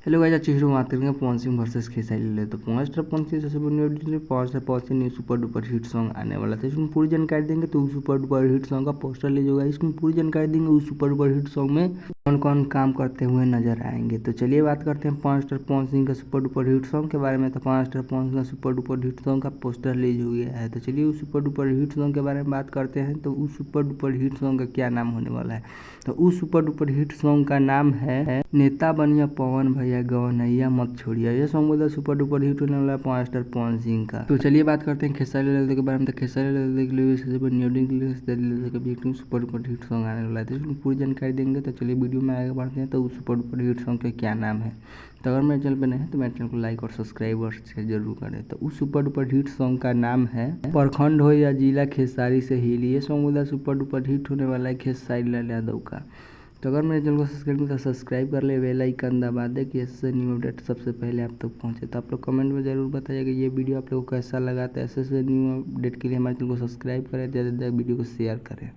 Hello guys, आज शुरू बात करेंगे पवन सिंह वर्सेस खेसारी लाल। तो पवन स्टार पवन सिंह सबसे बड़ी update, Pawan Singh new super duper hit song आने वाला था। इसमें पूरी जानकारी देंगे। तो उस सुपर डुपर हिट सॉन्ग का पोस्टर ले होगा, इसमें पूरी जानकारी देंगे। उस सुपर डुपर हिट सॉन्ग में कौन कौन काम करते हुए नजर आएंगे। तो चलिए बात करते हैं पवन स्टार पवन सिंह का सुपर डुपर हिट सॉन्ग के बारे में। तो पवन स्टार पवन सिंह का सुपर डुपर हिट सॉन्ग का पोस्टर रिलीज हो गया है। तो चलिए उस सुपर डुपर हिट सॉन्ग के बारे में बात करते हैं। तो उस सुपर डुपर हिट सॉन्ग का क्या नाम होने वाला है। तो उस सुपर डुपर हिट सॉन्ग का नाम है नेता बनिया पवन भैया गवनैया मत छोड़िया। ये सॉन्ग बोला सुपर डुपर हिट होने वाला है पवन स्टार पवन सिंह का। तो चलिए बात करते हैं खेसारी लाल के बारे में। तो खेसारी लाल के लिए सुपर डुपर हिट सॉन्ग आने वाला है। तो इसमें पूरी जानकारी देंगे। तो चलिए वीडियो में आगे बढ़ते हैं। तो उस सुपर डुपर हिट सॉन्ग का क्या नाम है। तो अगर मेरे चैनल पर नए हैं तो मेरे चैनल को लाइक और सब्सक्राइब और शेयर जरूर करें। तो उस सुपर डुपर हिट सॉन्ग का नाम है प्रखंड हो या जिला खेसारी से हिल। ये सॉन्ग बोला सुपर डुपर हिट होने वाला है खेसारी लाल यादव का। तो अगर मेरे चैनल को सब्सक्राइब कर ले, बेल आइकन दबा दे कि इससे न्यू अपडेट सबसे पहले आप तक पहुंचे। तो आप लोग कमेंट में ज़रूर बताइएगा ये वीडियो आप लोगों को कैसा लगा। तो ऐसे न्यू अपडेट के लिए हमारे चैनल को सब्सक्राइब करें, ज़्यादा से ज़्यादा वीडियो को शेयर करें।